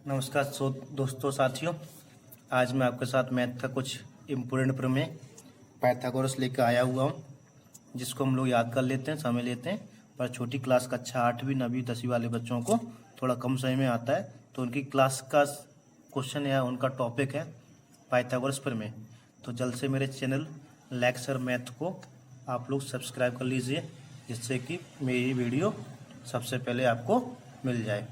नमस्कार दोस्तों साथियों। आज मैं आपके साथ मैथ का कुछ इम्पोर्टेंट प्रमेय पाइथागोरस लेकर आया हुआ हूँ, जिसको हम लोग याद कर लेते हैं, समय लेते हैं। पर छोटी क्लास का 6, 8वीं, 9वीं, 10वीं वाले बच्चों को थोड़ा कम समय में आता है, तो उनकी क्लास का क्वेश्चन या उनका टॉपिक है पाइथागोरस प्रमेय। तो जल्द से मेरे चैनल लेक्चर मैथ को आप लोग सब्सक्राइब कर लीजिए, जिससे कि मेरी वीडियो सबसे पहले आपको मिल जाए।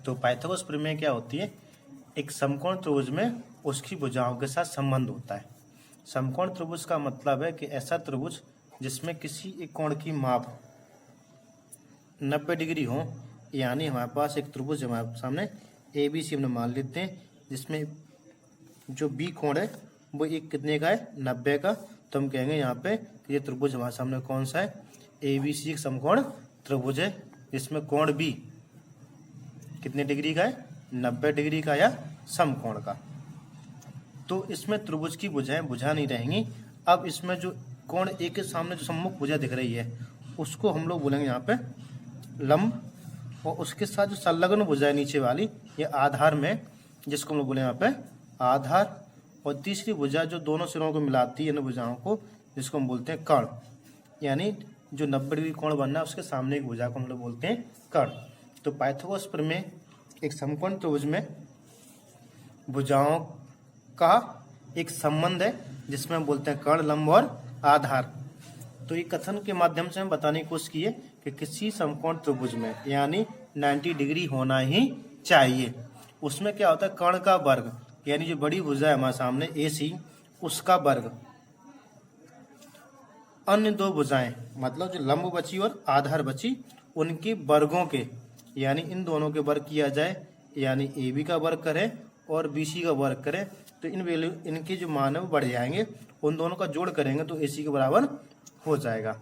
तो पाइथागोरस प्रमेय क्या होती है? एक समकोण त्रिभुज में उसकी भुजाओं के साथ संबंध होता है। समकोण त्रिभुज का मतलब है कि ऐसा त्रिभुज जिसमें किसी एक कोण की माप 90 डिग्री हो। यानी हमारे पास एक त्रिभुज हमारे सामने ABC हमने मान लेते हैं, जिसमें जो बी कोण है वो एक कितने का है? 90 का। तो हम कहेंगे यहाँ पे कि ये त्रिभुज हमारे सामने कौन सा है? ABC एक समकोण त्रिभुज है, जिसमें कोण बी कितने डिग्री का है? 90 डिग्री का या समकोण का। तो इसमें त्रिभुज की भुजाएं भुजा नहीं रहेंगी। अब इसमें जो कोण ए के सामने जो सम्मुख भुजा दिख रही है उसको हम लोग बोलेंगे यहाँ पे लंब, और उसके साथ जो संलग्न भुजा है नीचे वाली, ये आधार में, जिसको हम लोग बोले यहाँ पे आधार। और तीसरी भुजा जो दोनों सिरों को मिलाती है इन भुजाओं को, जिसको हम बोलते हैं कर्ण। यानी जो 90 डिग्री कोण बनना है उसके सामने एक भुजा को हम लोग बोलते हैं कर्ण। तो पाइथागोरस प्रमेय एक समकोण त्रिभुज में भुजाओं का एक संबंध है, जिसमें हम बोलते हैं कर्ण, लंब और आधार। तो ये कथन के माध्यम से हम बताने की कोशिश की है कि किसी समकोण त्रिभुज में यानी 90 डिग्री होना ही चाहिए। उसमें क्या होता है? कर्ण का वर्ग, यानी जो बड़ी भुजा है हमारे सामने AC, उसका वर्ग अन्य दो भुजाएं, मतलब जो लंब बची और आधार बची, उनके वर्गों के, यानी इन दोनों के वर्ग किया जाए। यानी AB का वर्ग करें और BC का वर्ग करें, तो इन वैल्यू, इनके जो मान है वो बढ़ जाएंगे। उन दोनों का जोड़ करेंगे तो AC के बराबर हो जाएगा।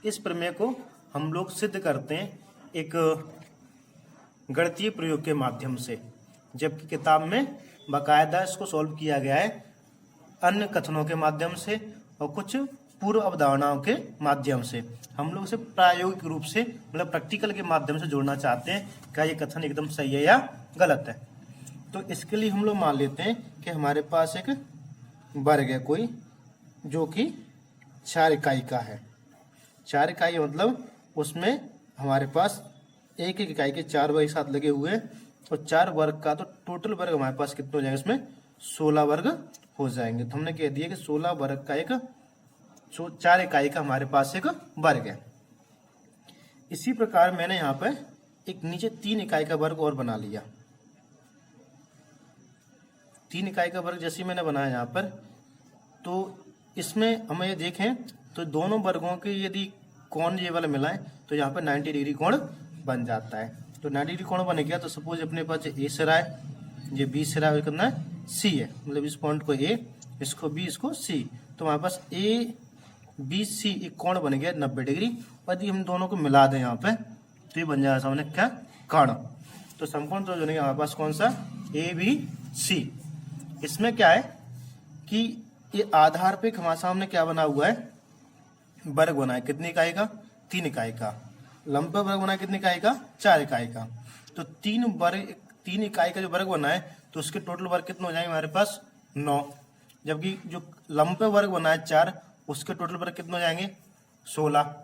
इस प्रमेय को हम लोग सिद्ध करते हैं एक गणितीय प्रयोग के माध्यम से, जबकि किताब में बाकायदा इसको सॉल्व किया गया है अन्य कथनों के माध्यम से और कुछ पूर्व अवधारणाओं के माध्यम से। हम लोग इसे प्रायोगिक रूप से, मतलब प्रैक्टिकल के माध्यम से जोड़ना चाहते हैं, क्या ये कथन एकदम सही है या गलत है। तो इसके लिए हम लोग मान लेते हैं कि हमारे पास एक वर्ग है कोई, जो कि 4 इकाई का है। 4 इकाई मतलब उसमें हमारे पास एक एक इकाई के 4 वर्ग साथ लगे हुए हैं, और 4 वर्ग का तो टोटल वर्ग हमारे पास कितने हो जाएंगे? इसमें 16 वर्ग हो जाएंगे। तो हमने कह दिया कि 16 वर्ग का एक 4 इकाई का हमारे पास एक वर्ग है। इसी प्रकार मैंने यहाँ पर एक नीचे 3 इकाई का वर्ग और बना लिया। 3 इकाई का वर्ग जैसे मैंने बनाया यहाँ पर, तो इसमें हमें ये देखें तो दोनों वर्गों के यदि कोण ये वाला मिलाएं तो यहाँ पर 90 डिग्री कोण बन जाता है। तो 90 डिग्री कोण बन गया। तो सपोज अपने पास A सिरा है, ये B सिरा है, कितना है? C है। मतलब इस पॉइंट को A, इसको B, इसको C। तो हमारे पास ABC एक कोण बन गया 90 डिग्री। और यदि हम दोनों को मिला दें यहाँ पे, तो ये बन जाएगा सामने क्या? कर्ण। तो समकोण त्रिभुज बनेगा हमारे पास कौन सा? ABC। इसमें क्या है कि ये आधार पे हमारे सामने क्या बना हुआ है? वर्ग बना है। कितनी इकाई का? 3 इकाई का। लंब पे वर्ग बना है कितनी इकाई का? 4 इकाई का। तो 3 इकाई का जो वर्ग बना है, तो उसके टोटल वर्ग कितने हो जाएंगे हमारे पास? 9। जबकि जो लंब पे वर्ग बना है 4, उसके टोटल वर्ग कितने हो जाएंगे? 16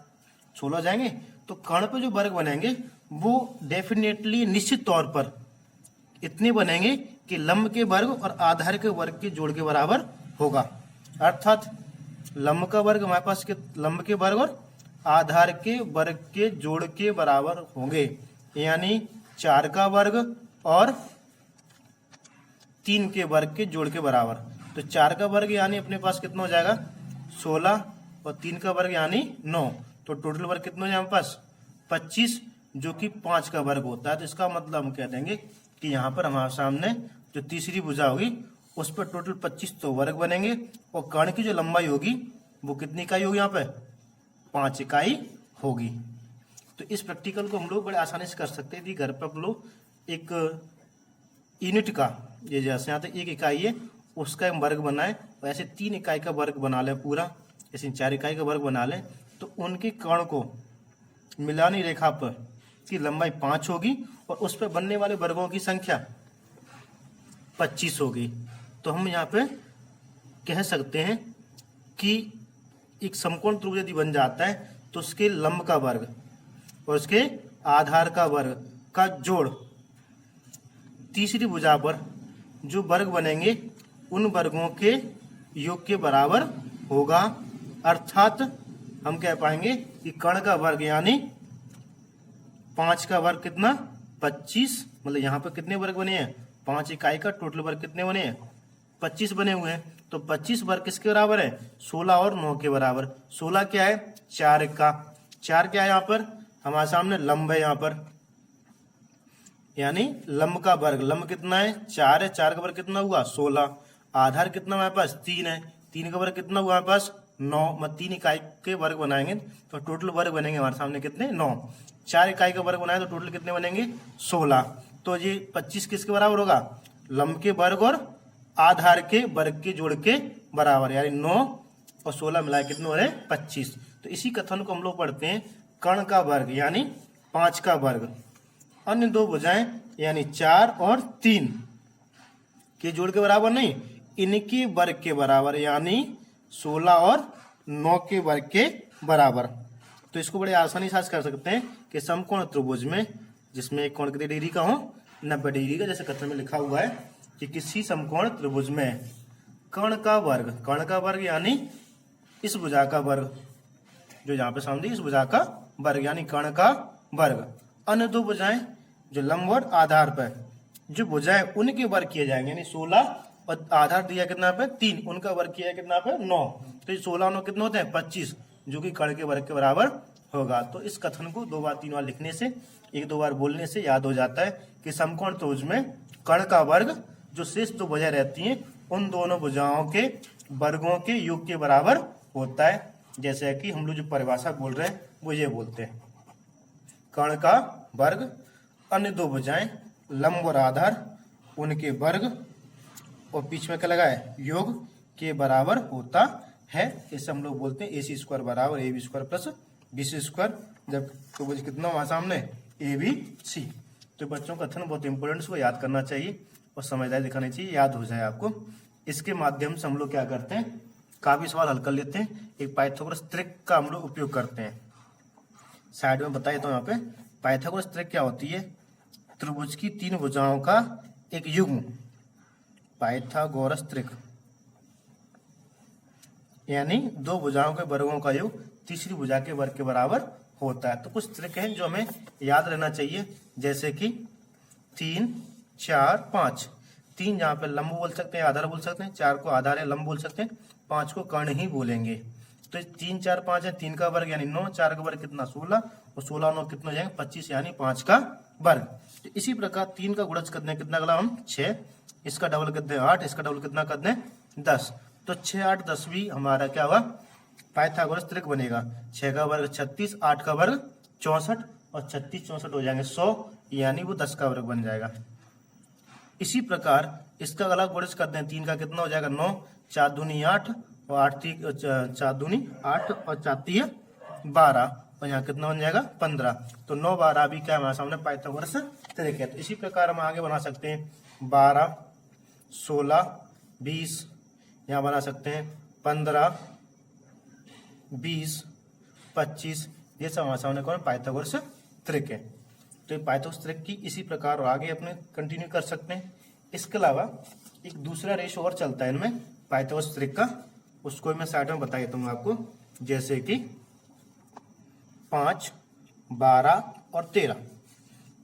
हो जाएंगे। तो कर्ण पे जो वर्ग बनेंगे वो डेफिनेटली निश्चित तौर पर इतने बनेंगे कि लंब के वर्ग और आधार के वर्ग के जोड़ के बराबर होगा। अर्थात लंब का वर्ग हमारे पास लंब के वर्ग और आधार के वर्ग के जोड़ के बराबर होंगे। यानी 4 का वर्ग और 3 के वर्ग के जोड़ के बराबर। तो 4 का वर्ग यानी अपने पास कितना हो जाएगा? 16, और 3 का वर्ग यानी 9। तो टोटल वर्ग कितना हो जाएगा हमारे पास? 25, जो कि 5 का वर्ग होता है। तो इसका मतलब हम कह देंगे कि यहाँ पर हमारे सामने जो तीसरी भुजा होगी उस पर टोटल 25 तो वर्ग बनेंगे, और कर्ण की जो लंबाई होगी वो कितनी इकाई होगी? यहाँ पे 5 इकाई होगी। तो इस प्रैक्टिकल को हम लोग बड़े आसानी से कर सकते हैं। घर पर हम लोग एक यूनिट का, ये जैसे यहाँ तक 1 इकाई है उसका एक वर्ग बनाए, और ऐसे 3 इकाई का वर्ग बना लें पूरा, ऐसे 4 इकाई का वर्ग बना लें, तो उनके कर्ण को मिलानी रेखा पर की लंबाई 5 होगी और उस पर बनने वाले वर्गों की संख्या 25 होगी। तो हम यहाँ पे कह सकते हैं कि एक समकोण त्रिभुज यदि बन जाता है तो उसके लंब का वर्ग और उसके आधार का वर्ग का जोड़ तीसरी भुजा पर जो वर्ग बनेंगे उन वर्गों के योग के बराबर होगा। अर्थात हम कह पाएंगे कि कर्ण का वर्ग यानी 5 का वर्ग कितना 25, मतलब यहाँ पर कितने वर्ग बने हैं 5 इकाई का टोटल वर्ग कितने बने हैं 25 बने हुए हैं। तो 25 वर्ग किसके बराबर है 16 और 9 के बराबर। 16 क्या है 4 का 4 क्या है यहाँ पर हमारे सामने लंब है यहाँ पर, यानी लंब का वर्ग लंब कितना है 4 है, 4 का वर्ग कितना हुआ 16। आधार कितना हमारे पास 3 है, 3 का वर्ग कितना हुआ हमारे पास 9, मतलब 3 इकाई के वर्ग बनाएंगे तो टोटल वर्ग बनेंगे हमारे सामने कितने 9। 4 इकाई का वर्ग बनाए तो टोटल कितने बनेंगे 16। तो ये 25 किसके बराबर होगा लंब के वर्ग और आधार के वर्ग के जोड़ के बराबर, यानी 9 और 16 मिलाए कितने हो रहे 25। तो इसी कथन को हम लोग पढ़ते हैं कर्ण का वर्ग यानी 5 का वर्ग अन्य दो भुजाएं यानी 4 और 3 के जोड़ के बराबर नहीं, इनके वर्ग के बराबर यानी 16 और 9 के वर्ग के बराबर। तो इसको बड़े आसानी से कर सकते हैं कि समकोण त्रिभुज में जिसमें एक कोण कितनी डिग्री का हो 90 डिग्री का, जैसे कथन में लिखा हुआ है कि किसी समकोण त्रिभुज में कर्ण का वर्ग यानी इस भुजा का वर्ग जो यहाँ पे सामने इस भुजा का वर्ग यानी कर्ण का वर्ग, अन्य दो भुजाएं जो लंब और आधार पर जो भुजाएं उनके वर्ग किए जाएंगे, यानी 16 और आधार दिया कितना पे 3, उनका वर्ग किया है कितना पे 9, तो ये 16 9 कितने होते हैं 25, जो कि कर्ण के वर्ग के बराबर होगा। तो इस कथन को 2 बार 3 बार लिखने से 1-2 बार बोलने से याद हो जाता है कि समकोण त्रिभुज में कर्ण का वर्ग जो शेष दो भुजाएं रहती हैं उन दोनों भुजाओं के वर्गों के योग के बराबर होता है। जैसे कि हम लोग जो परिभाषा बोल रहे हैं वो ये बोलते हैं कर्ण का वर्ग अन्य दो भुजाएं लंब और आधार उनके वर्ग और बीच में क्या लगा है योग के बराबर होता है। इसे हम लोग बोलते हैं AC² बराबर AB² प्लस BC², जब तो वो कितना वहां सामने ABC। तो बच्चों का कथन बहुत इंपॉर्टेंट, उसको याद करना चाहिए और समझदारी दिखानी चाहिए, याद हो जाए आपको। इसके माध्यम से हम लोग क्या करते हैं काफी सवाल हल कर लेते हैं। एक पाइथागोरस त्रिक का हम लोग उपयोग करते हैं, साइड में बताइए तो यहाँ पे पाइथागोरस त्रिक क्या होती है, त्रिभुज की 3 भुजाओं का एक युग्म पाइथागोरस त्रिक, यानी 2 भुजाओं के वर्गों का योग तीसरी भुजा के वर्ग के बराबर होता है। तो कुछ त्रिक हैं जो हमें याद रहना चाहिए, जैसे कि 3 4 5, 3 जहाँ पे लंब बोल सकते हैं आधार बोल सकते हैं, 4 को आधार है लंब बोल सकते हैं, 5 को कर्ण ही बोलेंगे। तो 3 4 5 है, 3 का वर्ग यानी 9, 4 का वर्ग कितना 16 और 16 9 कितना हो जाएंगे 25 यानी 5 का वर्ग। तो इसी प्रकार 3 का गुणज करते हैं कितना अगला हम 6, इसका डबल करते हैं 8, इसका डबल कितना करते हैं 10। तो 6 8 10 भी हमारा क्या हुआ पाइथागोरस त्रिक बनेगा। 6 का वर्ग 36, 8 का वर्ग 64 और 36 64 हो जाएंगे 100, यानी वो 10 का वर्ग बन जाएगा। इसी प्रकार इसका अगला गुणज करते हैं, 3 का कितना हो जाएगा 9, 4 दूनी 8 और 4 दूनी 8 और 4 12 और यहाँ कितना बन जाएगा 15। तो 9 12 भी क्या हमारे सामने पाइथागोरस त्रिक है। तो इसी प्रकार हम आगे बना सकते हैं 12 16 20, यहाँ बना सकते हैं 15 20 25, ये सब हमारे सामने कौन पाइथागोरस त्रिक है। तो पाइथागोरस त्रिक की इसी प्रकार और आगे अपने कंटिन्यू कर सकते हैं। इसके अलावा एक दूसरा रेशो और चलता है इनमें पाइथागोरस त्रिक का, उसको मैं साइड में बता देता हूँ आपको, जैसे कि 5 12 और 13।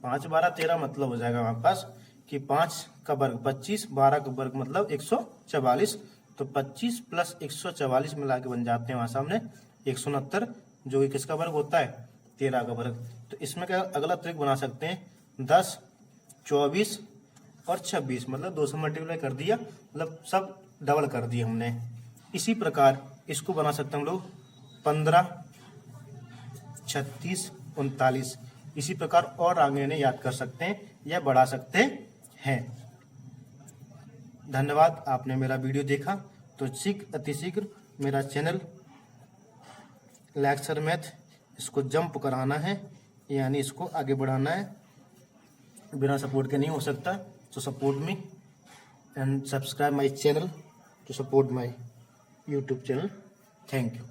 5 12 13 मतलब हो जाएगा हमारे पास कि 5 का वर्ग 25, 12 का वर्ग मतलब 144, तो 25 प्लस 144 मिला के बन जाते हैं वहां सामने 169, जो कि किसका वर्ग होता है 13 का वर्ग। तो इसमें क्या अगला त्रिक बना सकते हैं 10 24 और 26, मतलब 2 से मल्टीप्लाई कर दिया, मतलब सब डबल कर दिया हमने। इसी प्रकार इसको बना सकते हैं हम लोग 15 36 39, इसी प्रकार और आगे इन्हें याद कर सकते हैं या बढ़ा सकते हैं। धन्यवाद, आपने मेरा वीडियो देखा। तो अतिशीघ्र मेरा चैनल लेक्चर मैथ इसको जंप कराना है यानी इसको आगे बढ़ाना है, बिना सपोर्ट के नहीं हो सकता। तो support me and subscribe my channel to support my YouTube channel. Thank you.